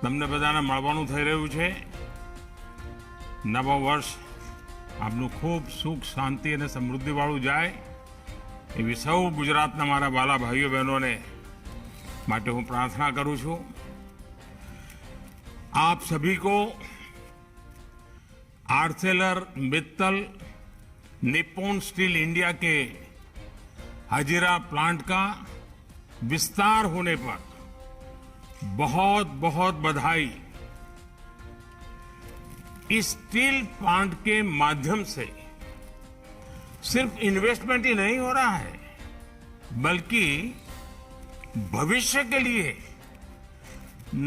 તમને બધાને મળવાનું થઈ રહ્યું છે. નવા વર્ષ આપનું ખૂબ સુખ શાંતિ અને સમૃદ્ધિવાળું જાય એવી સૌ ગુજરાતના મારા વાલા ભાઈઓ બહેનોને માટે હું प्रार्थना करूं છું. आप सभी को Arcelor Mittal Nippon steel India के हजीरा प्लांट का विस्तार होने पर बहुत बहुत बधाई. इस स्टील प्लांट के माध्यम से सिर्फ इन्वेस्टमेंट ही नहीं हो रहा है, बल्कि भविष्य के लिए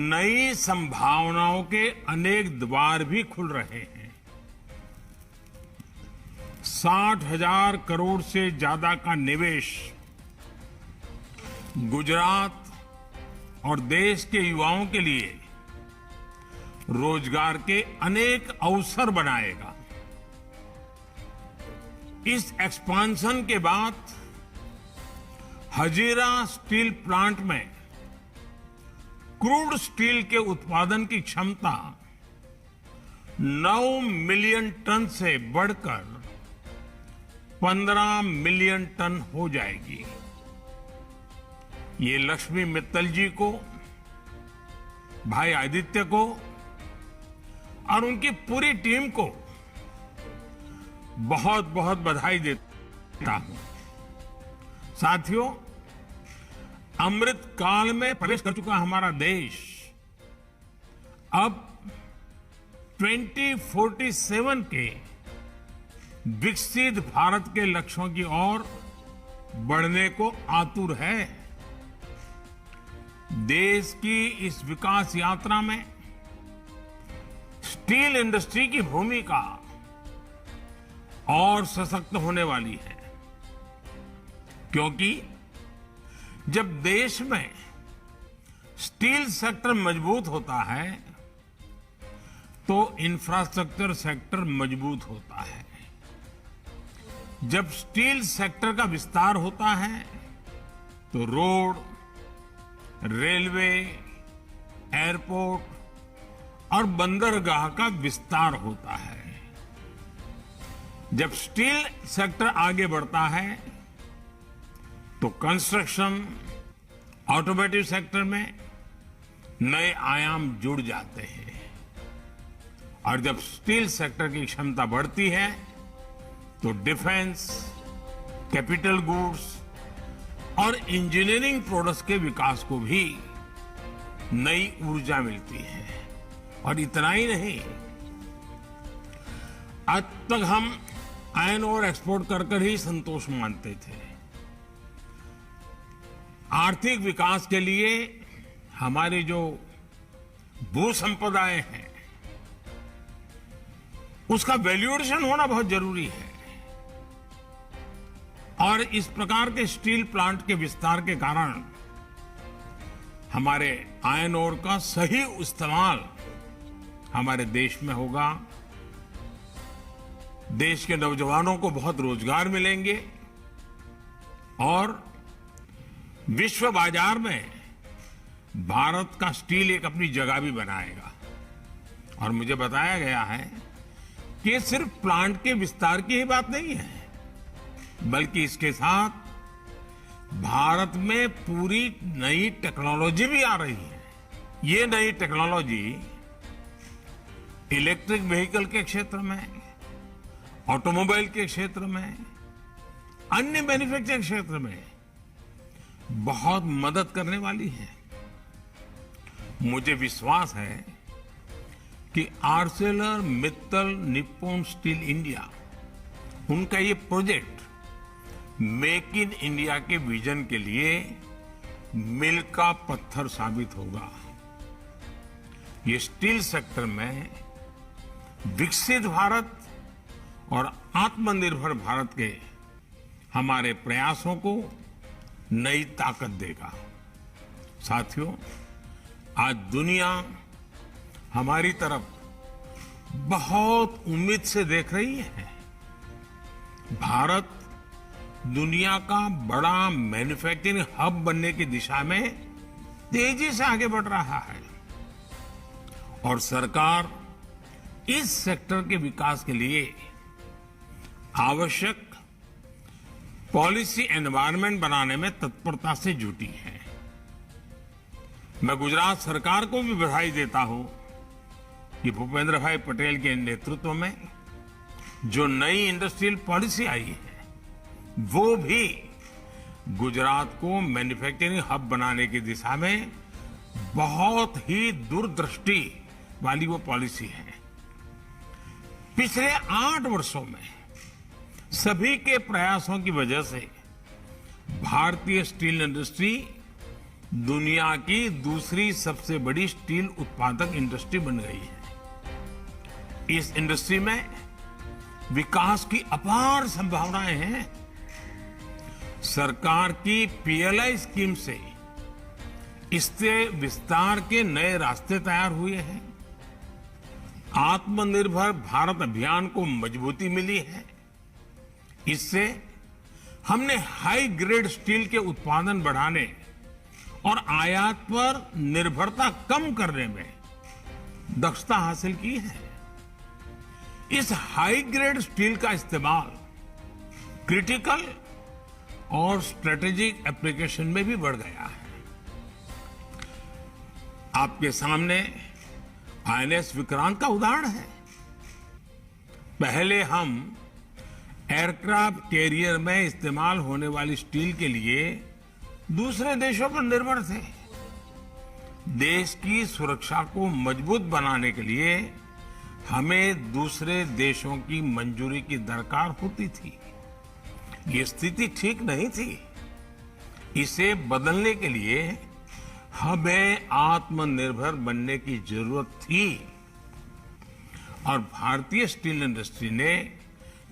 नई संभावनाओं के अनेक द्वार भी खुल रहे हैं. 60,000 करोड़ से ज्यादा का निवेश गुजरात और देश के युवाओं के लिए रोजगार के अनेक अवसर बनाएगा. इस एक्सपांशन के बाद हजीरा स्टील प्लांट में क्रूड स्टील के उत्पादन की क्षमता 9 मिलियन टन से बढ़कर 15 मिलियन टन हो जाएगी. ये लक्ष्मी मित्तल जी को, भाई आदित्य को और उनकी पूरी टीम को बहुत बहुत बधाई देता हूं. साथियों, अमृत काल में प्रवेश कर चुका हमारा देश अब 2047 के विकसित भारत के लक्ष्यों की ओर बढ़ने को आतुर है. देश की इस विकास यात्रा में स्टील इंडस्ट्री की भूमिका और सशक्त होने वाली है, क्योंकि जब देश में स्टील सेक्टर मजबूत होता है तो इंफ्रास्ट्रक्चर सेक्टर मजबूत होता है. जब स्टील सेक्टर का विस्तार होता है तो रोड, रेलवे, एयरपोर्ट और बंदरगाह का विस्तार होता है. जब स्टील सेक्टर आगे बढ़ता है तो कंस्ट्रक्शन, ऑटोमोटिव सेक्टर में नए आयाम जुड़ जाते हैं. और जब स्टील सेक्टर की क्षमता बढ़ती है तो डिफेंस, कैपिटल गुड्स और इंजीनियरिंग प्रोडक्ट्स के विकास को भी नई ऊर्जा मिलती है. और इतना ही नहीं, आज तक हम आयरन ओर एक्सपोर्ट कर ही संतोष मानते थे. आर्थिक विकास के लिए हमारी जो भू संपदाएं हैं उसका वैल्यूएशन होना बहुत जरूरी है. और इस प्रकार के स्टील प्लांट के विस्तार के कारण हमारे आयरन ओर का सही इस्तेमाल हमारे देश में होगा. देश के नौजवानों को बहुत रोजगार मिलेंगे और विश्व बाजार में भारत का स्टील एक अपनी जगह भी बनाएगा. और मुझे बताया गया है कि ये सिर्फ प्लांट के विस्तार की ही बात नहीं है, बल्कि इसके साथ भारत में पूरी नई टेक्नोलॉजी भी आ रही है. ये नई टेक्नोलॉजी इलेक्ट्रिक व्हीकल के क्षेत्र में, ऑटोमोबाइल के क्षेत्र में, अन्य मैन्युफैक्चरिंग क्षेत्र में बहुत मदद करने वाली है. मुझे विश्वास है कि Arcelor Mittal Nippon steel India, उनका ये प्रोजेक्ट मेक इन इंडिया के विजन के लिए मील का पत्थर साबित होगा. ये स्टील सेक्टर में विकसित भारत और आत्मनिर्भर भारत के हमारे प्रयासों को नई ताकत देगा. साथियों, आज दुनिया हमारी तरफ बहुत उम्मीद से देख रही है. भारत दुनिया का बड़ा मैन्युफैक्चरिंग हब बनने की दिशा में तेजी से आगे बढ़ रहा है. और सरकार इस सेक्टर के विकास के लिए आवश्यक पॉलिसी एनवायरनमेंट बनाने में तत्परता से जुटी है। मैं गुजरात सरकार को भी बधाई देता हूं कि भूपेंद्र भाई पटेल के नेतृत्व में जो नई इंडस्ट्रियल पॉलिसी आई है, वो भी गुजरात को मैन्युफैक्चरिंग हब बनाने की दिशा में बहुत ही दूरदृष्टि वाली वो पॉलिसी है। पिछले 8 वर्षों में सभी के प्रयासों की वजह से भारतीय स्टील इंडस्ट्री दुनिया की दूसरी सबसे बड़ी स्टील उत्पादक इंडस्ट्री बन गई है। इस इंडस्ट्री में विकास की अपार संभावनाएं हैं। सरकार की पीएलआई स्कीम से इससे विस्तार के नए रास्ते तैयार हुए हैं। आत्मनिर्भर भारत अभियान को मजबूती मिली है। इससे हमने हाई ग्रेड स्टील के उत्पादन बढ़ाने और आयात पर निर्भरता कम करने में दक्षता हासिल की है। इस हाई ग्रेड स्टील का इस्तेमाल क्रिटिकल और स्ट्रेटेजिक एप्लीकेशन में भी बढ़ गया है। आपके सामने आईएनएस विक्रांत का उदाहरण है। पहले हम एयरक्राफ्ट कैरियर में इस्तेमाल होने वाली स्टील के लिए दूसरे देशों पर निर्भर थे। देश की सुरक्षा को मजबूत बनाने के लिए हमें दूसरे देशों की मंजूरी की दरकार होती थी। ये स्थिति ठीक नहीं थी। इसे बदलने के लिए हमें आत्मनिर्भर बनने की जरूरत थी और भारतीय स्टील इंडस्ट्री ने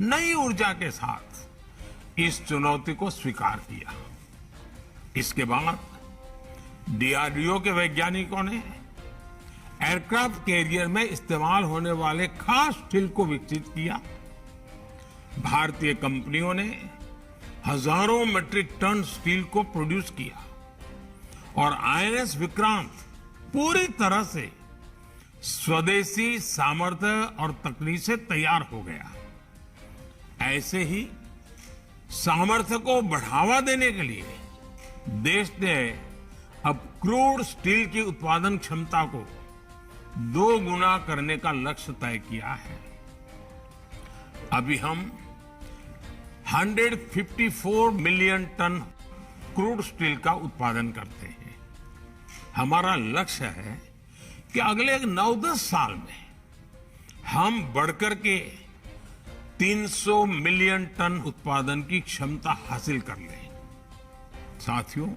नई ऊर्जा के साथ इस चुनौती को स्वीकार किया। इसके बाद डीआरडीओ के वैज्ञानिकों ने एयरक्राफ्ट कैरियर में इस्तेमाल होने वाले खास स्टील को विकसित किया। भारतीय कंपनियों ने हजारों मीट्रिक टन स्टील को प्रोड्यूस किया और आईएनएस विक्रांत पूरी तरह से स्वदेशी सामर्थ्य और तकनीक से तैयार हो गया। ऐसे ही सामर्थ्य को बढ़ावा देने के लिए देश ने अब क्रूड स्टील की उत्पादन क्षमता को 2 गुना करने का लक्ष्य तय किया है। अभी हम 154 मिलियन टन क्रूड स्टील का उत्पादन करते हैं। हमारा लक्ष्य है कि अगले 9-10 साल में हम बढ़कर के 300 मिलियन टन उत्पादन की क्षमता हासिल कर लें। साथियों,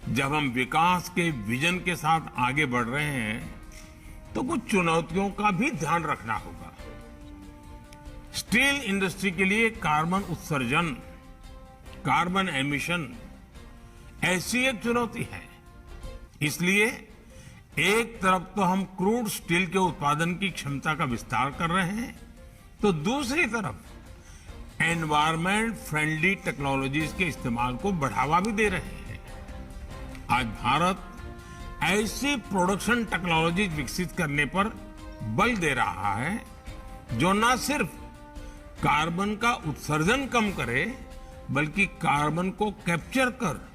जब हम विकास के विजन के साथ आगे बढ़ रहे हैं तो कुछ चुनौतियों का भी ध्यान रखना होगा। स्टील इंडस्ट्री के लिए कार्बन उत्सर्जन, कार्बन एमिशन ऐसी एक चुनौती है। इसलिए एक तरफ तो हम क्रूड स्टील के उत्पादन की क्षमता का विस्तार कर रहे हैं, तो दूसरी तरफ एनवायरमेंट फ्रेंडली टेक्नोलॉजीज के इस्तेमाल को बढ़ावा भी दे रहे हैं। आज भारत ऐसी प्रोडक्शन टेक्नोलॉजीज विकसित करने पर बल दे रहा है जो न सिर्फ कार्बन का उत्सर्जन कम करे, बल्कि कार्बन को कैप्चर कर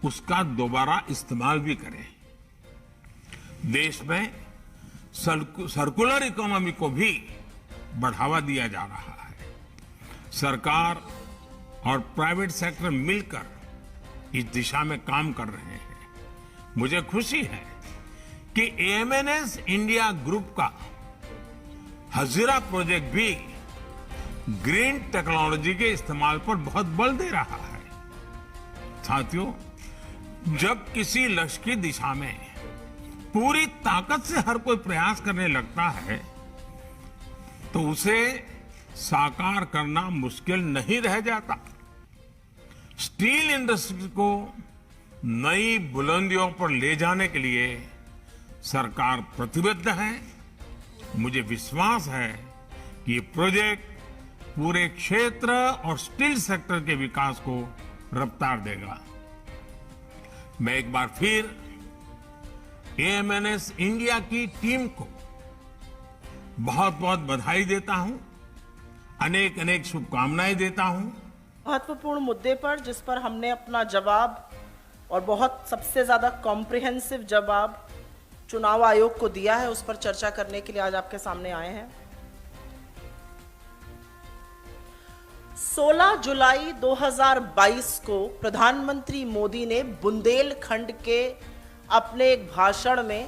उसका दोबारा इस्तेमाल भी करे। देश में सर्कुलर इकोनॉमी को भी बढ़ावा दिया जा रहा है। सरकार और प्राइवेट सेक्टर मिलकर इस दिशा में काम कर रहे हैं। मुझे खुशी है कि एएमएनएस इंडिया ग्रुप का हजीरा प्रोजेक्ट भी ग्रीन टेक्नोलॉजी के इस्तेमाल पर बहुत बल दे रहा है। साथियों, जब किसी लक्ष्य की दिशा में पूरी ताकत से हर कोई प्रयास करने लगता है तो उसे साकार करना मुश्किल नहीं रह जाता। स्टील इंडस्ट्री को नई बुलंदियों पर ले जाने के लिए सरकार प्रतिबद्ध है। मुझे विश्वास है कि ये प्रोजेक्ट पूरे क्षेत्र और स्टील सेक्टर के विकास को रफ्तार देगा। मैं एक बार फिर एएमएनएस इंडिया की टीम को बहुत बहुत बधाई देता हूं, अनेक अनेक शुभकामनाएं देता हूं। महत्वपूर्ण मुद्दे पर जिस पर हमने अपना जवाब और बहुत सबसे ज्यादा कॉम्प्रिहेंसिव जवाब चुनाव आयोग को दिया है, उस पर चर्चा करने के लिए आज आपके सामने आए हैं। 16 जुलाई 2022 को प्रधानमंत्री मोदी ने बुंदेलखंड के अपने एक भाषण में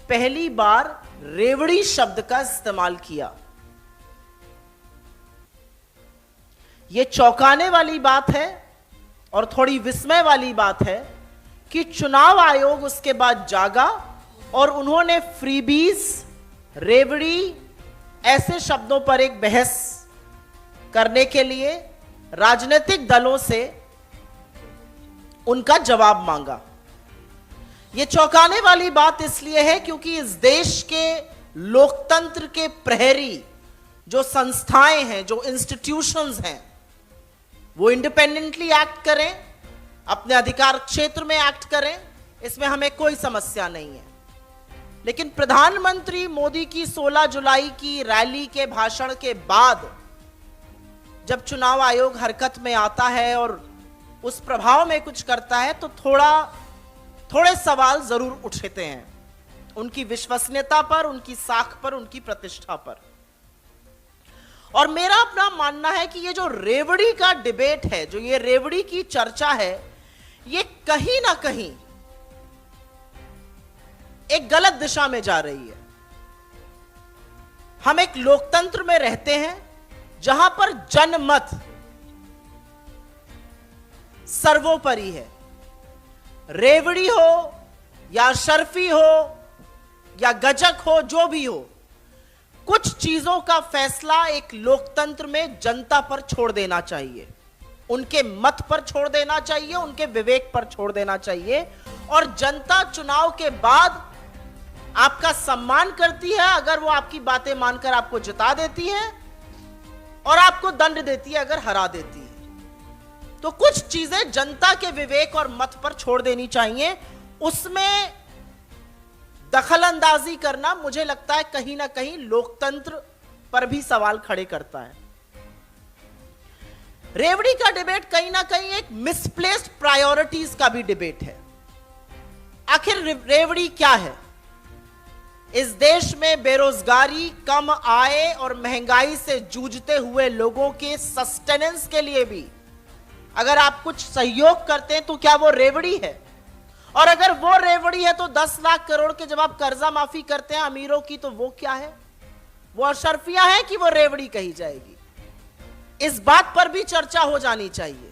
पहली बार रेवड़ी शब्द का इस्तेमाल किया। यह चौंकाने वाली बात है और थोड़ी विस्मय वाली बात है कि चुनाव आयोग उसके बाद जागा और उन्होंने फ्रीबीज, रेवड़ी ऐसे शब्दों पर एक बहस करने के लिए राजनीतिक दलों से उनका जवाब मांगा। यह चौंकाने वाली बात इसलिए है क्योंकि इस देश के लोकतंत्र के प्रहरी जो संस्थाएं हैं, जो इंस्टीट्यूशंस हैं, वो इंडिपेंडेंटली एक्ट करें, अपने अधिकार क्षेत्र में एक्ट करें, इसमें हमें कोई समस्या नहीं है। लेकिन प्रधानमंत्री मोदी की 16 जुलाई की रैली के भाषण के बाद जब चुनाव आयोग हरकत में आता है और उस प्रभाव में कुछ करता है तो थोड़े सवाल जरूर उठते हैं, उनकी विश्वसनीयता पर, उनकी साख पर, उनकी प्रतिष्ठा पर। और मेरा अपना मानना है कि ये जो रेवड़ी का डिबेट है, जो ये रेवड़ी की चर्चा है, ये कहीं ना कहीं एक गलत दिशा में जा रही है। हम एक लोकतंत्र में रहते हैं जहां पर जनमत सर्वोपरि है। रेवड़ी हो या शर्फी हो या गजक हो, जो भी हो, कुछ चीजों का फैसला एक लोकतंत्र में जनता पर छोड़ देना चाहिए, उनके मत पर छोड़ देना चाहिए, उनके विवेक पर छोड़ देना चाहिए। और जनता चुनाव के बाद आपका सम्मान करती है अगर वो आपकी बातें मानकर आपको जिता देती है, और आपको दंड देती है अगर हरा देती है। तो कुछ चीजें जनता के विवेक और मत पर छोड़ देनी चाहिए। उसमें दखल अंदाजी करना मुझे लगता है कहीं ना कहीं लोकतंत्र पर भी सवाल खड़े करता है। रेवड़ी का डिबेट कहीं ना कहीं एक मिसप्लेस्ड प्रायोरिटीज का भी डिबेट है। आखिर रेवड़ी क्या है? इस देश में बेरोजगारी, कम आय और महंगाई से जूझते हुए लोगों के सस्टेनेंस के लिए भी अगर आप कुछ सहयोग करते हैं तो क्या वो रेवड़ी है? और अगर वो रेवड़ी है तो 10 लाख करोड़ के जब आप कर्जा माफी करते हैं अमीरों की, तो वो क्या है? वो अशर्फियां है कि वो रेवड़ी कही जाएगी? इस बात पर भी चर्चा हो जानी चाहिए।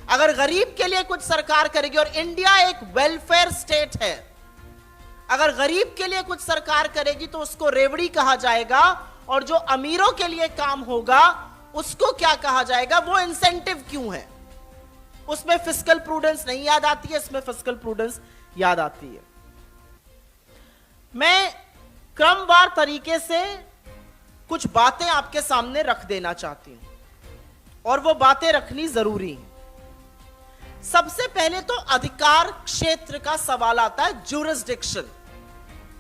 अगर गरीब के लिए कुछ सरकार करेगी, और इंडिया एक वेलफेयर स्टेट है, अगर गरीब के लिए कुछ सरकार करेगी तो उसको रेवड़ी कहा जाएगा, और जो अमीरों के लिए काम होगा उसको क्या कहा जाएगा? वो इंसेंटिव क्यों है? उसमें फिस्कल प्रूडेंस नहीं याद आती है, इसमें फिस्कल प्रूडेंस याद आती है। मैं क्रमवार तरीके से कुछ बातें आपके सामने रख देना चाहती हूं, और वो बातें रखनी जरूरी है। सबसे पहले तो अधिकार क्षेत्र का सवाल आता है, ज्यूरिसडिक्शन।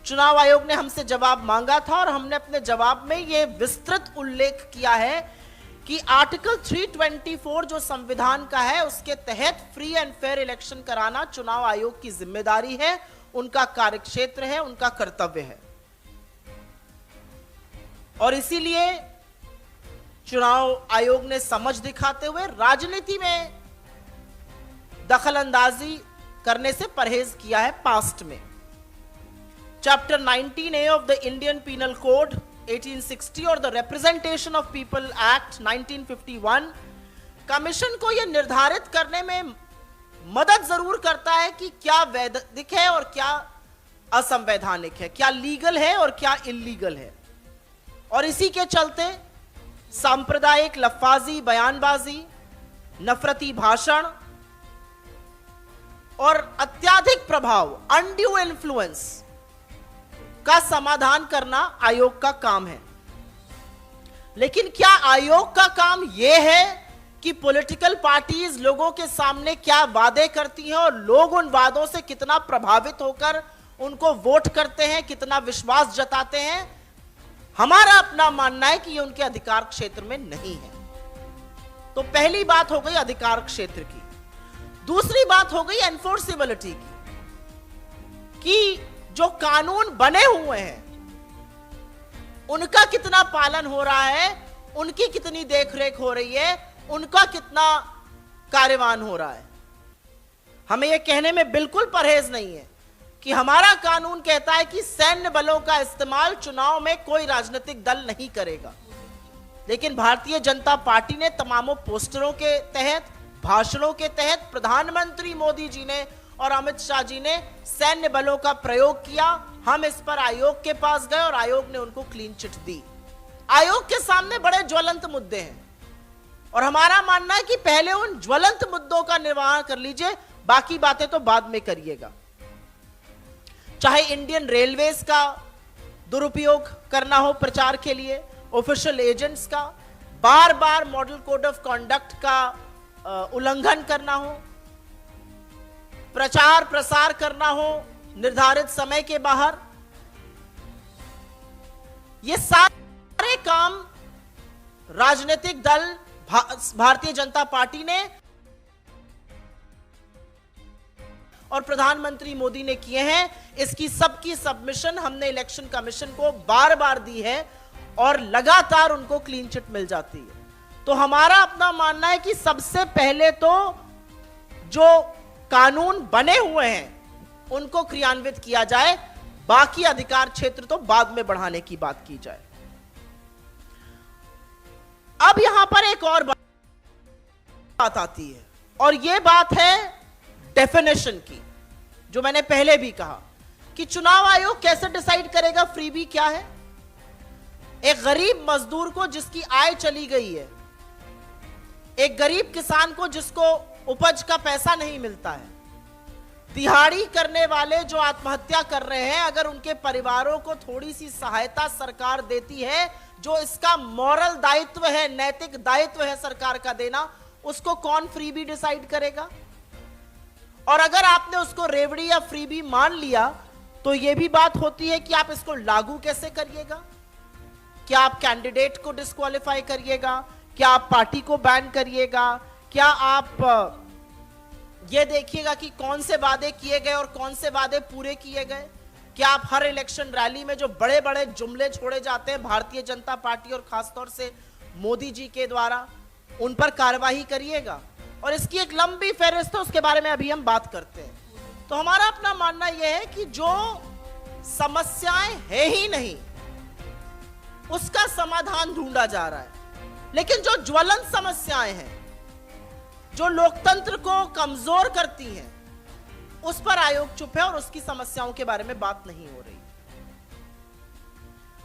चुनाव आयोग ने हमसे जवाब मांगा था और हमने अपने जवाब में यह विस्तृत उल्लेख किया है कि आर्टिकल 324 जो संविधान का है, उसके तहत फ्री एंड फेयर इलेक्शन कराना चुनाव आयोग की जिम्मेदारी है, उनका कार्यक्षेत्र है, उनका कर्तव्य है। और इसीलिए चुनाव आयोग ने समझ दिखाते हुए राजनीति में दखल अंदाजी करने से परहेज किया है पास्ट में। Chapter 19A of the Indian penal code 1860 और the representation of people act 1951 commission को यह निर्धारित करने में मदद जरूर करता है कि क्या वैधानिक है और क्या असंवैधानिक है, क्या लीगल है और क्या इल्लीगल है। और इसी के चलते सांप्रदायिक लफ्फाजी, बयानबाजी, नफरती भाषण और अत्यधिक प्रभाव, अनड्यू इन्फ्लुएंस का समाधान करना आयोग का काम है। लेकिन क्या आयोग का काम यह है कि पॉलिटिकल पार्टीज लोगों के सामने क्या वादे करती हैं और लोग उन वादों से कितना प्रभावित होकर उनको वोट करते हैं, कितना विश्वास जताते हैं। हमारा अपना मानना है कि ये उनके अधिकार क्षेत्र में नहीं है। तो पहली बात हो गई अधिकार क्षेत्र की। दूसरी बात हो गई एनफोर्सेबिलिटी की, कि जो कानून बने हुए हैं उनका कितना पालन हो रहा है, उनकी कितनी देखरेख हो रही है, उनका कितना कार्यवान हो रहा है। हमें यह कहने में बिल्कुल परहेज नहीं है कि हमारा कानून कहता है कि सैन्य बलों का इस्तेमाल चुनाव में कोई राजनीतिक दल नहीं करेगा, लेकिन भारतीय जनता पार्टी ने तमामों पोस्टरों के तहत, भाषणों के तहत प्रधानमंत्री मोदी जी ने और अमित शाह जी ने सैन्य बलों का प्रयोग किया। हम इस पर आयोग के पास गए और आयोग ने उनको क्लीन चिट दी। आयोग के सामने बड़े ज्वलंत मुद्दे हैं और हमारा मानना है कि पहले उन ज्वलंत मुद्दों का निर्वहन कर लीजिए, बाकी बातें तो बाद में करिएगा। चाहे इंडियन रेलवेज का दुरुपयोग करना हो प्रचार के लिए, ऑफिशियल एजेंट्स का, बार बार मॉडल कोड ऑफ कॉन्डक्ट का उल्लंघन करना हो, प्रचार प्रसार करना हो निर्धारित समय के बाहर, ये सारे काम राजनीतिक दल भारतीय जनता पार्टी ने और प्रधानमंत्री मोदी ने किए हैं। इसकी सबकी सबमिशन हमने इलेक्शन कमीशन को बार बार दी है और लगातार उनको क्लीन चिट मिल जाती है। तो हमारा अपना मानना है कि सबसे पहले तो जो कानून बने हुए हैं उनको क्रियान्वित किया जाए, बाकी अधिकार क्षेत्र तो बाद में बढ़ाने की बात की जाए। अब यहां पर एक और बात आती है और यह बात है डेफिनेशन की, जो मैंने पहले भी कहा कि चुनाव आयोग कैसे डिसाइड करेगा फ्रीबी क्या है। एक गरीब मजदूर को जिसकी आय चली गई है, एक गरीब किसान को जिसको उपज का पैसा नहीं मिलता है, दिहाड़ी करने वाले जो आत्महत्या कर रहे हैं, अगर उनके परिवारों को थोड़ी सी सहायता सरकार देती है, जो इसका मॉरल दायित्व है, नैतिक दायित्व है सरकार का देना, उसको कौन फ्रीबी डिसाइड करेगा। और अगर आपने उसको रेवड़ी या फ्रीबी मान लिया तो यह भी बात होती है कि आप इसको लागू कैसे करिएगा। क्या आप कैंडिडेट को डिस्क्वालीफाई करिएगा, क्या आप पार्टी को बैन करिएगा, क्या आप ये देखिएगा कि कौन से वादे किए गए और कौन से वादे पूरे किए गए। क्या आप हर इलेक्शन रैली में जो बड़े बड़े जुमले छोड़े जाते हैं भारतीय जनता पार्टी और खासतौर से मोदी जी के द्वारा, उन पर कार्रवाई करिएगा। और इसकी एक लंबी फहरिस्त है, उसके बारे में अभी हम बात करते हैं। तो हमारा अपना मानना यह है कि जो समस्याएं है ही नहीं उसका समाधान ढूंढा जा रहा है, लेकिन जो ज्वलंत समस्याएं हैं, जो लोकतंत्र को कमजोर करती हैं, उस पर आयोग चुप है और उसकी समस्याओं के बारे में बात नहीं हो रही।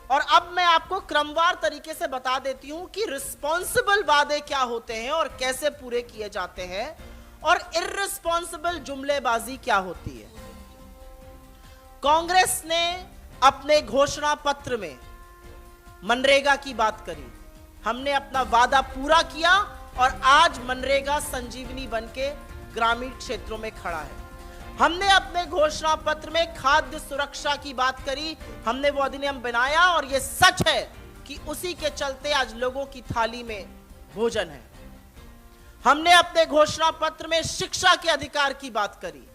और अब मैं आपको क्रमवार तरीके से बता देती हूं कि रिस्पॉन्सिबल वादे क्या होते हैं और कैसे पूरे किए जाते हैं, और इर्रिस्पॉन्सिबल जुमलेबाजी क्या होती है। कांग्रेस ने अपने घोषणा पत्र में मनरेगा की बात करी, हमने अपना वादा पूरा किया और आज मनरेगा संजीवनी बनके ग्रामीण क्षेत्रों में खड़ा है। हमने अपने घोषणा पत्र में खाद्य सुरक्षा की बात करी, हमने वो अधिनियम बनाया और ये सच है कि उसी के चलते आज लोगों की थाली में भोजन है। हमने अपने घोषणा पत्र में शिक्षा के अधिकार की बात करी,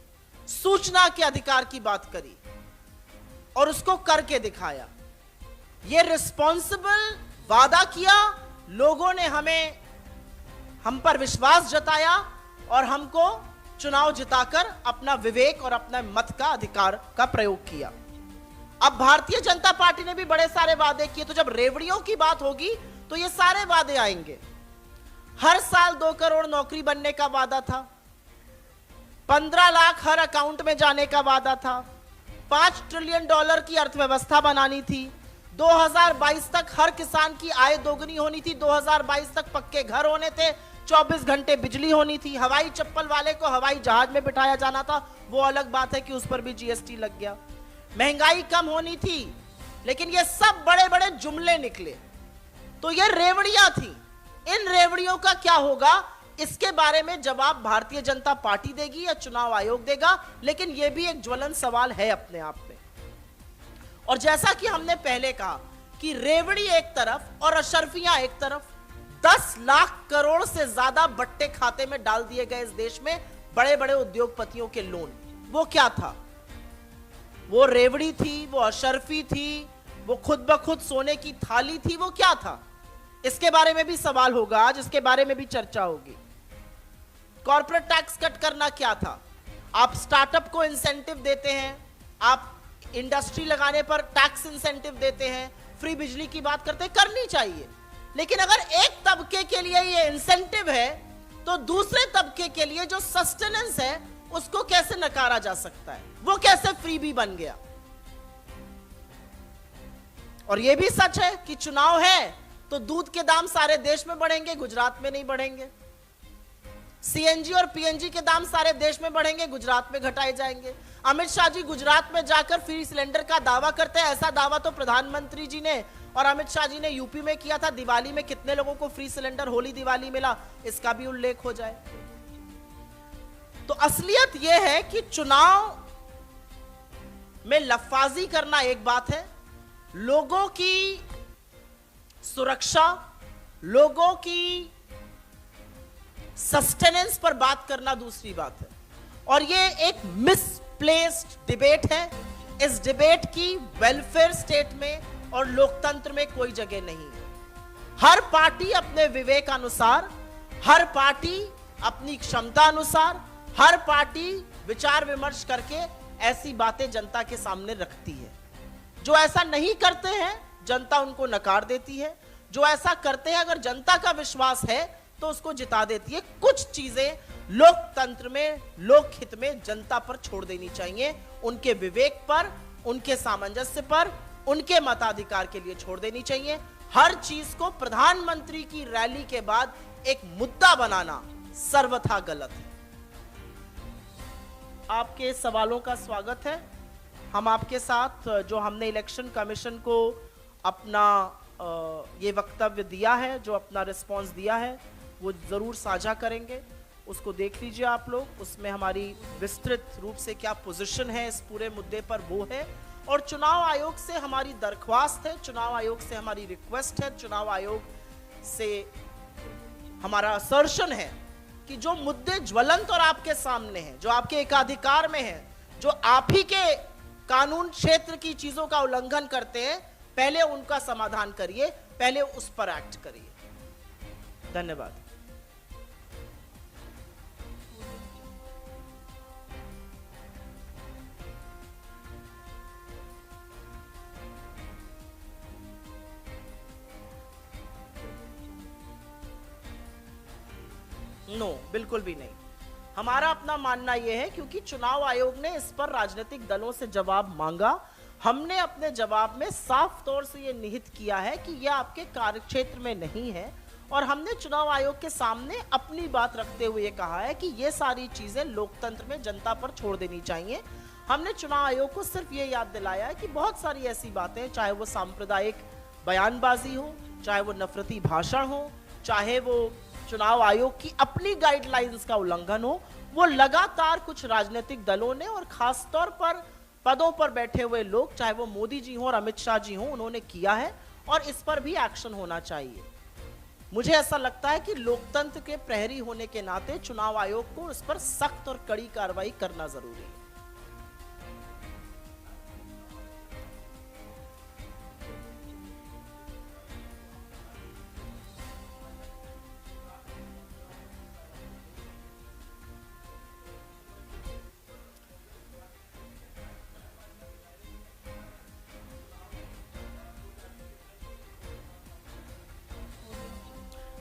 सूचना के अधिकार की बात करी और उसको करके दिखाया। ये रिस्पॉन्सिबल वादा किया, लोगों ने हम पर विश्वास जताया और हमको चुनाव जिताकर अपना विवेक और अपना मत का अधिकार का प्रयोग किया। अब भारतीय जनता पार्टी ने भी बड़े सारे वादे किए, तो जब रेवड़ियों की बात होगी तो ये सारे वादे आएंगे। हर साल 2 करोड़ नौकरी बनने का वादा था, 15 लाख हर अकाउंट में जाने का वादा था, $5 ट्रिलियन की अर्थव्यवस्था बनानी थी, 2022 तक हर किसान की आय दोगुनी होनी थी, 2022 तक पक्के घर होने थे, 24 घंटे बिजली होनी थी, हवाई चप्पल वाले को हवाई जहाज में बिठाया जाना था, वो अलग बात है कि उस पर भी जीएसटी लग गया, महंगाई कम होनी थी, लेकिन ये सब बड़े बड़े जुमले निकले। तो ये रेवड़ियां थी। इन रेवड़ियों का क्या होगा, इसके बारे में जवाब भारतीय जनता पार्टी देगी या चुनाव आयोग देगा, लेकिन यह भी एक ज्वलंत सवाल है अपने आप में। और जैसा कि हमने पहले कहा कि रेवड़ी एक तरफ और अशर्फियां एक तरफ, 10 लाख करोड़ से ज्यादा बट्टे खाते में डाल दिए गए इस देश में बड़े बड़े उद्योगपतियों के लोन। वो क्या था? वो रेवड़ी थी, वो अशर्फी थी, वो खुद ब खुद सोने की थाली थी, वो क्या था? इसके बारे में भी सवाल होगा आज, इसके बारे में भी चर्चा होगी। कॉर्पोरेट टैक्स कट करना क्या था? आप स्टार्टअप को इंसेंटिव देते हैं, आप इंडस्ट्री लगाने पर टैक्स इंसेंटिव देते हैं, फ्री बिजली की बात करते हैं, करनी चाहिए। लेकिन अगर एक तबके के लिए ये इंसेंटिव है तो दूसरे तबके के लिए जो सस्टेनेंस है उसको कैसे नकारा जा सकता है? वो कैसे फ्री भी बन गया? और यह भी सच है कि चुनाव है तो दूध के दाम सारे देश में बढ़ेंगे, गुजरात में नहीं बढ़ेंगे। सीएनजी और पीएनजी के दाम सारे देश में बढ़ेंगे, गुजरात में घटाए जाएंगे। अमित शाह जी गुजरात में जाकर फ्री सिलेंडर का दावा करते हैं। ऐसा दावा तो प्रधानमंत्री जी ने और अमित शाह जी ने यूपी में किया था। दिवाली में कितने लोगों को फ्री सिलेंडर होली दिवाली मिला, इसका भी उल्लेख हो जाए। तो असलियत यह है कि चुनाव में लफाजी करना एक बात है, लोगों की सुरक्षा, लोगों की सस्टेनेंस पर बात करना दूसरी बात है। और ये एक मिसप्लेस्ड डिबेट है। इस डिबेट की वेलफेयर स्टेट में और लोकतंत्र में कोई जगह नहीं है। हर पार्टी अपने विवेक अनुसार, हर पार्टी अपनी क्षमता अनुसार, हर पार्टी विचार विमर्श करके ऐसी बातें जनता के सामने रखती है। जो ऐसा नहीं करते हैं जनता उनको नकार देती है, जो ऐसा करते हैं अगर जनता का विश्वास है तो उसको जिता देती है। कुछ चीजें लोकतंत्र में, लोकहित में जनता पर छोड़ देनी चाहिए, उनके विवेक पर, उनके सामंजस्य पर, उनके मताधिकार के लिए छोड़ देनी चाहिए। हर चीज को प्रधानमंत्री की रैली के बाद एक मुद्दा बनाना सर्वथा गलत है। आपके सवालों का स्वागत है। हम आपके साथ जो हमने इलेक्शन कमीशन को अपना ये वक्तव्य दिया है, जो अपना रिस्पांस दिया है, वो जरूर साझा करेंगे। उसको देख लीजिए आप लोग। उसमें हमारी विस्तृत रूप से क्या पोजीशन है इस पूरे मुद्दे पर वो है। और चुनाव आयोग से हमारी दरख्वास्त है, चुनाव आयोग से हमारी रिक्वेस्ट है, चुनाव आयोग से हमारा असर्शन है कि जो मुद्दे ज्वलंत और आपके सामने हैं, जो आपके एकाधिकार में है, जो आप ही के कानून क्षेत्र की चीजों का उल्लंघन करते हैं, पहले उनका समाधान करिए, पहले उस पर एक्ट करिए। धन्यवाद। नो, बिल्कुल भी नहीं। हमारा अपना मानना यह है क्योंकि चुनाव आयोग ने इस पर राजनीतिक दलों से जवाब मांगा, हमने अपने जवाब में साफ तौर से यह निहित किया है कि यह आपके कार्यक्षेत्र में नहीं है। और हमने चुनाव आयोग के सामने अपनी बात रखते हुए कहा है कि यह सारी चीजें लोकतंत्र में जनता पर छोड़ देनी चाहिए। हमने चुनाव आयोग को सिर्फ ये याद दिलाया है कि बहुत सारी ऐसी बातें, चाहे वो सांप्रदायिक बयानबाजी हो, चाहे वो नफरती भाषण हो, चाहे वो चुनाव आयोग की अपनी गाइडलाइंस का उल्लंघन हो, वो लगातार कुछ राजनीतिक दलों ने और खास तौर पर पदों पर बैठे हुए लोग, चाहे वो मोदी जी हो और अमित शाह जी हो, उन्होंने किया है और इस पर भी एक्शन होना चाहिए। मुझे ऐसा लगता है कि लोकतंत्र के प्रहरी होने के नाते चुनाव आयोग को इस पर सख्त और कड़ी कार्रवाई करना जरूरी है।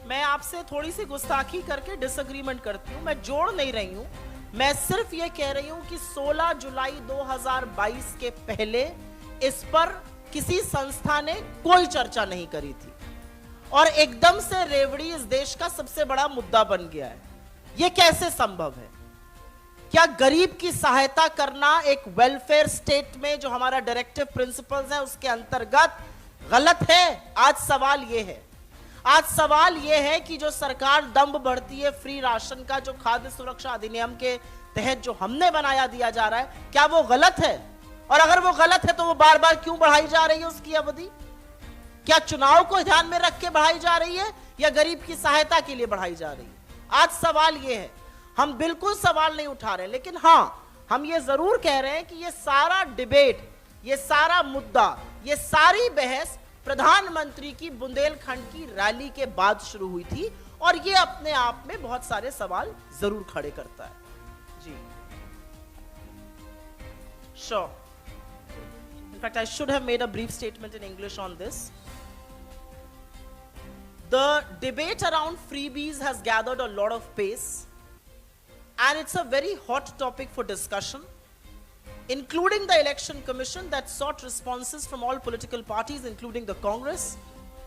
मैं आपसे थोड़ी सी गुस्ताखी करके डिसएग्रीमेंट करती हूं। मैं जोड़ नहीं रही हूं, मैं सिर्फ ये कह रही हूं कि 16 जुलाई 2022 के पहले इस पर किसी संस्था ने कोई चर्चा नहीं करी थी और एकदम से रेवड़ी इस देश का सबसे बड़ा मुद्दा बन गया है। यह कैसे संभव है? क्या गरीब की सहायता करना एक वेलफेयर स्टेट में जो हमारा डायरेक्टिव प्रिंसिपल्स है उसके अंतर्गत गलत है? आज सवाल यह है। आज सवाल यह है कि जो सरकार दंभ बढ़ती है फ्री राशन का, जो खाद्य सुरक्षा अधिनियम के तहत जो हमने बनाया दिया जा रहा है, क्या वो गलत है? और अगर वो गलत है तो वो बार बार क्यों बढ़ाई जा रही है उसकी अवधि? क्या चुनाव को ध्यान में रख के बढ़ाई जा रही है या गरीब की सहायता के लिए बढ़ाई जा रही है? आज सवाल ये है, हम बिल्कुल सवाल नहीं उठा रहे, लेकिन हां, हम ये जरूर कह रहे हैं कि ये सारा डिबेट, ये सारा मुद्दा, ये सारी बहस प्रधानमंत्री की बुंदेलखंड की रैली के बाद शुरू हुई थी और ये अपने आप में बहुत सारे सवाल जरूर खड़े करता है। जी, sure. In fact, I should have made a brief statement in English on this. The debate around freebies has gathered a lot of pace, and it's a very hot topic for discussion, including the Election Commission that sought responses from all political parties, including the Congress.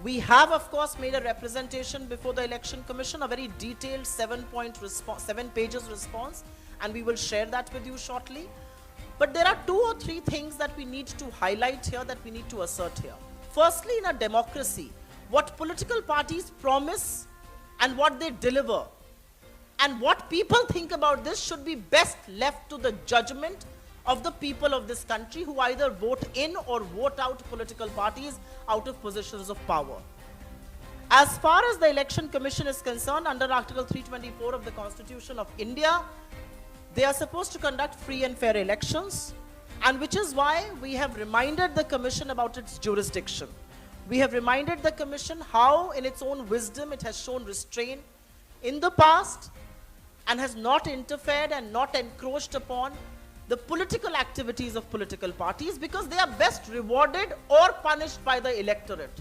We have, of course, made a representation before the Election Commission, a very detailed 7 pages response, and we will share that with you shortly. But there are 2 or 3 things that we need to highlight here, that we need to assert here. Firstly, in a democracy, what political parties promise and what they deliver, and what people think about this should be best left to the judgment of the people of this country, who either vote in or vote out political parties out of positions of power. As far as the Election Commission is concerned, under Article 324 of the Constitution of India, they are supposed to conduct free and fair elections, and which is why we have reminded the Commission about its jurisdiction. We have reminded the Commission how, in its own wisdom, it has shown restraint in the past and has not interfered and not encroached upon the political activities of political parties, because they are best rewarded or punished by the electorate.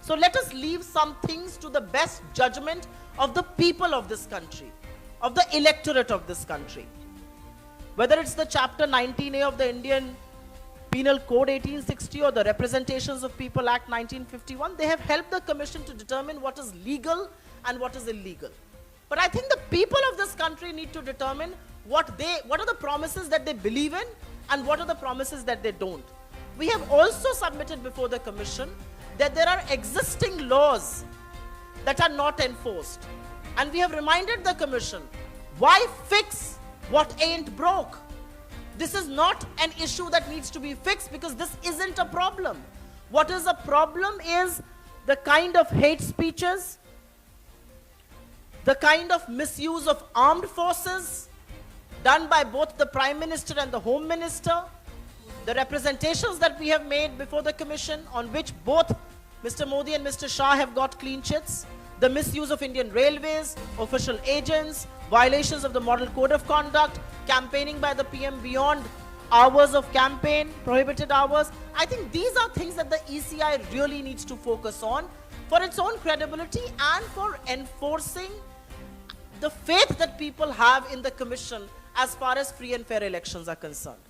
So let us leave some things to the best judgment of the people of this country, of the electorate of this country. Whether it's the Chapter 19A of the Indian Penal Code 1860 or the Representations of People Act 1951, they have helped the Commission to determine what is legal and what is illegal. But I think the people of this country need to determine what are the promises that they believe in and what are the promises that they don't. We have also submitted before the Commission that there are existing laws that are not enforced. And we have reminded the Commission, why fix what ain't broke? This is not an issue that needs to be fixed, because this isn't a problem. What is a problem is the kind of hate speeches, the kind of misuse of armed forces done by both the Prime Minister and the Home Minister, the representations that we have made before the Commission, on which both Mr. Modi and Mr. Shah have got clean chits, the misuse of Indian Railways, official agents, violations of the Model Code of Conduct, campaigning by the PM beyond hours of campaign, prohibited hours. I think these are things that the ECI really needs to focus on for its own credibility and for enforcing the faith that people have in the Commission as far as free and fair elections are concerned.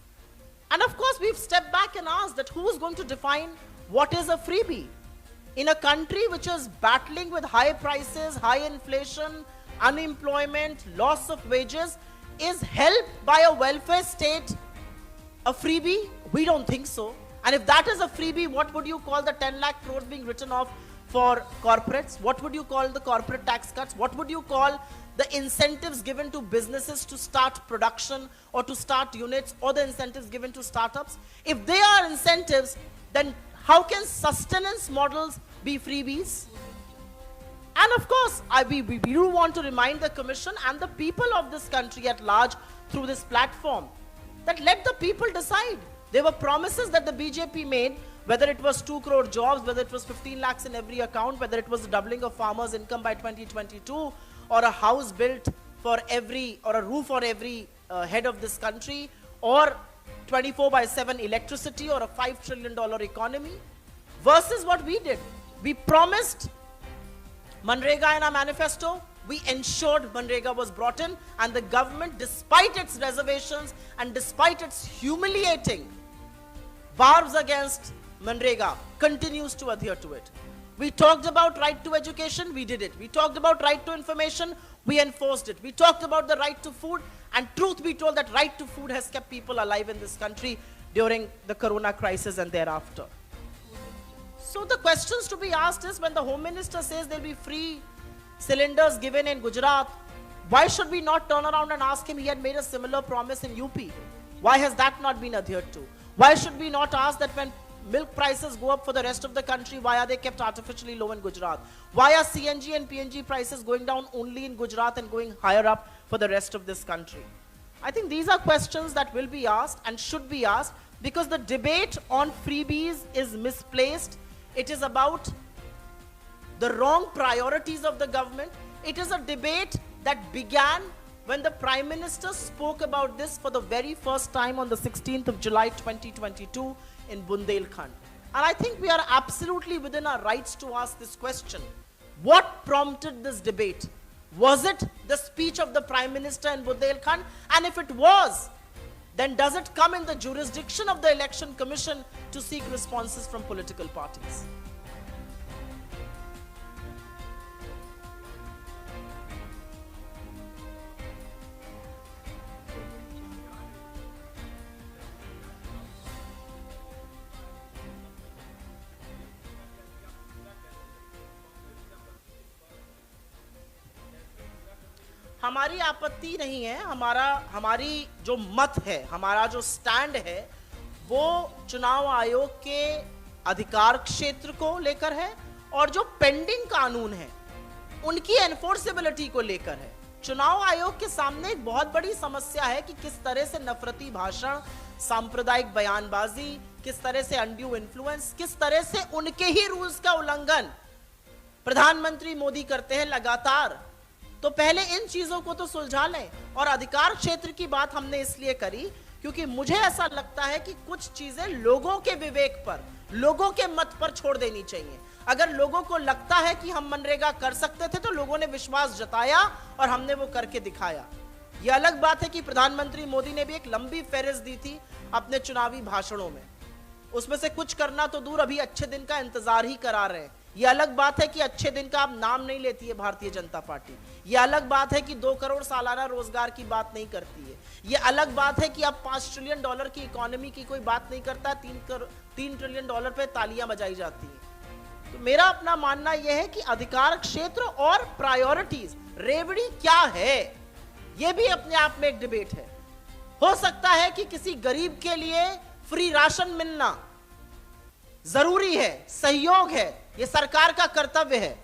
And of course, we've stepped back and asked that who is going to define what is a freebie? In a country which is battling with high prices, high inflation, unemployment, loss of wages, is help by a welfare state a freebie? We don't think so. And if that is a freebie, what would you call the 10 lakh crores being written off for corporates? What would you call the corporate tax cuts? What would you call the incentives given to businesses to start production or to start units, or the incentives given to startups? If they are incentives, then how can sustenance models be freebies? And of course, we do want to remind the Commission and the people of this country at large through this platform that let the people decide. There were promises that the BJP made, whether it was 2 crore jobs, whether it was 15 lakhs in every account, whether it was the doubling of farmers' income by 2022, or a house built for every, or a roof for every head of this country, or 24/7 electricity, or a $5 trillion economy, versus what we did. We promised Manrega in our manifesto. We ensured Manrega was brought in, and the government, despite its reservations and despite its humiliating barbs against Manrega, continues to adhere to it. We talked about right to education, we did it. We talked about right to information, we enforced it. We talked about the right to food, and truth be told, that right to food has kept people alive in this country during the corona crisis and thereafter. So the questions to be asked is, when the Home Minister says there will be free cylinders given in Gujarat, why should we not turn around and ask him? He had made a similar promise in UP. Why has that not been adhered to? Why should we not ask that when milk prices go up for the rest of the country, why are they kept artificially low in Gujarat? Why are CNG and PNG prices going down only in Gujarat and going higher up for the rest of this country? I think these are questions that will be asked and should be asked, because the debate on freebies is misplaced. It is about the wrong priorities of the government. It is a debate that began when the Prime Minister spoke about this for the very first time on the 16th of July 2022 in Bundelkhand. And I think we are absolutely within our rights to ask this question. What prompted this debate? Was it the speech of the Prime Minister in Bundelkhand? And if it was, then does it come in the jurisdiction of the Election Commission to seek responses from political parties? हमारी आपत्ति नहीं है, हमारी जो मत है, हमारा जो स्टैंड है, वो चुनाव आयोग के अधिकार क्षेत्र को लेकर है और जो पेंडिंग कानून है उनकी एनफोर्सेबिलिटी को लेकर है। चुनाव आयोग के सामने एक बहुत बड़ी समस्या है कि किस तरह से नफरती भाषण, सांप्रदायिक बयानबाजी, किस तरह से अनड्यू इन्फ्लुएंस, किस तरह से उनके ही रूल्स का उल्लंघन प्रधानमंत्री मोदी करते हैं लगातार। तो पहले इन चीजों को तो सुलझा लें। और अधिकार क्षेत्र की बात हमने इसलिए करी क्योंकि मुझे ऐसा लगता है कि कुछ चीजें लोगों के विवेक पर, लोगों के मत पर छोड़ देनी चाहिए। अगर लोगों को लगता है कि हम मनरेगा कर सकते थे तो लोगों ने विश्वास जताया और हमने वो करके दिखाया। यह अलग बात है कि प्रधानमंत्री मोदी ने भी एक लंबी फेहरिस्त दी थी अपने चुनावी भाषणों में, उसमें से कुछ करना तो दूर, अभी अच्छे दिन का इंतजार ही करा रहे हैं। यह अलग बात है कि अच्छे दिन का अब नाम नहीं लेती है भारतीय जनता पार्टी। यह अलग बात है कि 2 करोड़ सालाना रोजगार की बात नहीं करती है। यह अलग बात है कि अब $5 ट्रिलियन की इकोनॉमी की कोई बात नहीं करता, $3 ट्रिलियन पे तालियां बजाई जाती हैं। तो मेरा अपना मानना यह है कि अधिकार क्षेत्र और प्रायोरिटीज, रेवड़ी क्या है, यह भी अपने आप में एक डिबेट है। हो सकता है कि किसी गरीब के लिए फ्री राशन मिलना जरूरी है, सहयोग है, यह सरकार का कर्तव्य है।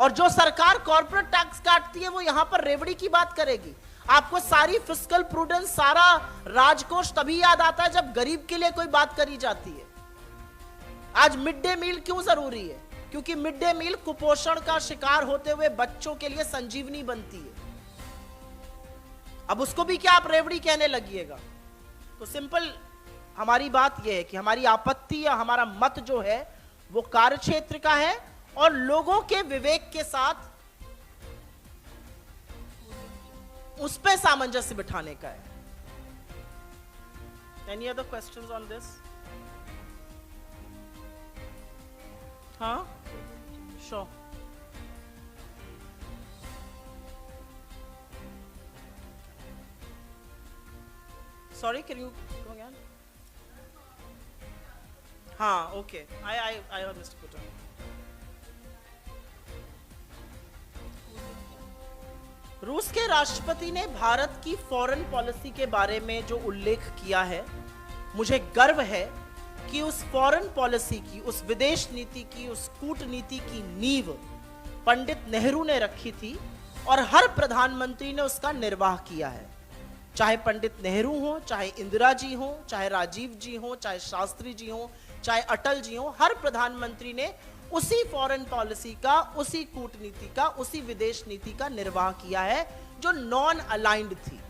और जो सरकार कॉर्पोरेट टैक्स काटती है वो यहां पर रेवड़ी की बात करेगी। आपको सारी फिस्कल प्रूडेंस, सारा राजकोष तभी याद आता है जब गरीब के लिए कोई बात करी जाती है। आज मिड डे मील क्यों जरूरी है? क्योंकि मिड डे मील कुपोषण का शिकार होते हुए बच्चों के लिए संजीवनी बनती है। अब उसको भी क्या आप रेवड़ी कहने लगिएगा? तो सिंपल हमारी बात यह है कि हमारी आपत्ति या हमारा मत जो है वो कार्यक्षेत्र का है और लोगों के विवेक के साथ उस पे सामंजस्य बिठाने का है। Any other questions on this? हाँ, sure. Sorry, can you go again? हाँ, okay. I heard Mr. Kuta. रूस के राष्ट्रपति ने भारत की फॉरेन पॉलिसी के बारे में जो उल्लेख किया है, मुझे गर्व है कि उस फॉरेन पॉलिसी की, उस विदेश नीति की, उस कूटनीति की नींव पंडित नेहरू ने रखी थी और हर प्रधानमंत्री ने उसका निर्वाह किया है। चाहे पंडित नेहरू हो, चाहे इंदिरा जी हो, चाहे राजीव जी हो, चाहे शास्त्री जी हो, चाहे अटल जी हो, हर प्रधानमंत्री ने उसी फॉरेन पॉलिसी का, उसी कूटनीति का, उसी विदेश नीति का निर्वाह किया है जो नॉन अलाइंड थी।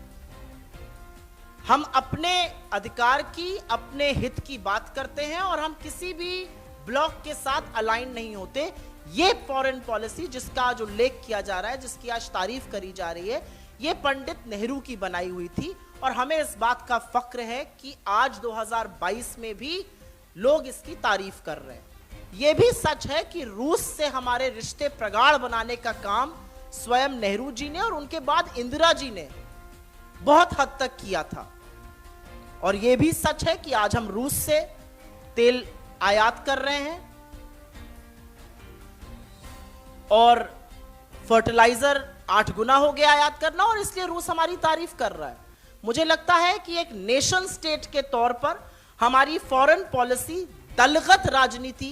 हम अपने अधिकार की, अपने हित की बात करते हैं और हम किसी भी ब्लॉक के साथ अलाइन नहीं होते। ये फॉरेन पॉलिसी जिसका जो उल्लेख किया जा रहा है, जिसकी आज तारीफ करी जा रही है, ये पंडित नेहरू की बनाई हुई थी और हमें इस बात का फक्र है कि आज 2022 में भी लोग इसकी तारीफ कर रहे हैं। यह भी सच है कि रूस से हमारे रिश्ते प्रगाढ़ बनाने का काम स्वयं नेहरू जी ने और उनके बाद इंदिरा जी ने बहुत हद तक किया था। और यह भी सच है कि आज हम रूस से तेल आयात कर रहे हैं और फर्टिलाइजर 8 गुना हो गया आयात करना, और इसलिए रूस हमारी तारीफ कर रहा है। मुझे लगता है कि एक नेशन स्टेट के तौर पर हमारी फॉरेन पॉलिसी दलगत राजनीति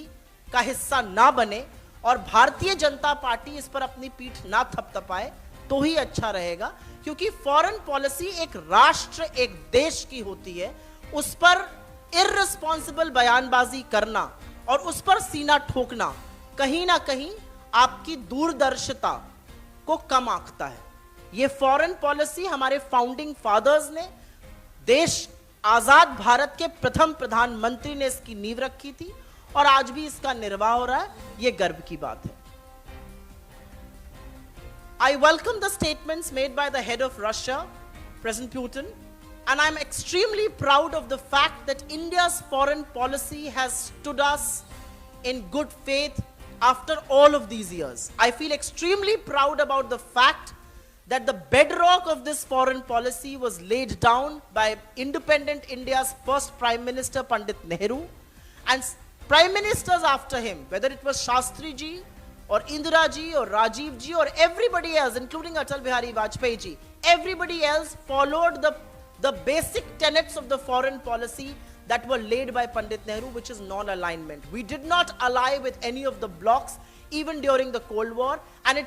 का हिस्सा ना बने और भारतीय जनता पार्टी इस पर अपनी पीठ ना थपथपाए तो ही अच्छा रहेगा, क्योंकि फॉरेन पॉलिसी एक राष्ट्र, एक देश की होती है। उस पर इर्रेस्पॉन्सिबल बयानबाजी करना और उस पर सीना ठोकना कहीं ना कहीं आपकी दूरदर्शिता को कम आंकता है। ये फॉरेन पॉलिसी हमारे फाउंडिंग फादर्स ने, देश आजाद भारत के प्रथम प्रधानमंत्री ने इसकी नींव रखी थी और आज भी इसका निर्वाह हो रहा है। ये गर्व की बात है। I welcome the statements made by the head of Russia, President Putin, and I'm extremely proud of the fact that India's foreign policy has stood us in good faith after all of these years. I feel extremely proud about the fact that the bedrock of this foreign policy was laid down by independent India's first Prime Minister, Pandit Nehru, and Prime Ministers after him, whether it was Shastri ji, or Indira ji, or Rajiv ji, or everybody else, including Atal Bihari Vajpayee ji, everybody else followed the basic tenets of the foreign policy that were laid by Pandit Nehru, which is non-alignment. We did not ally with any of the blocs, even during the Cold War, and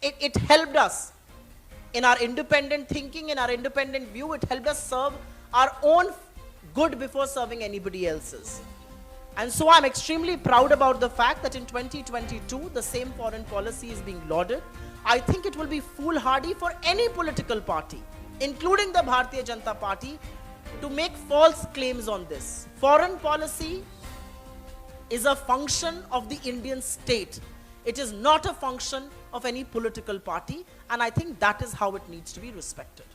it helped us in our independent thinking, in our independent view. It helped us serve our own good before serving anybody else's. And so I'm extremely proud about the fact that in 2022, the same foreign policy is being lauded. I think it will be foolhardy for any political party, including the Bharatiya Janata Party, to make false claims on this. Foreign policy is a function of the Indian state. It is not a function of any political party, and I think that is how it needs to be respected.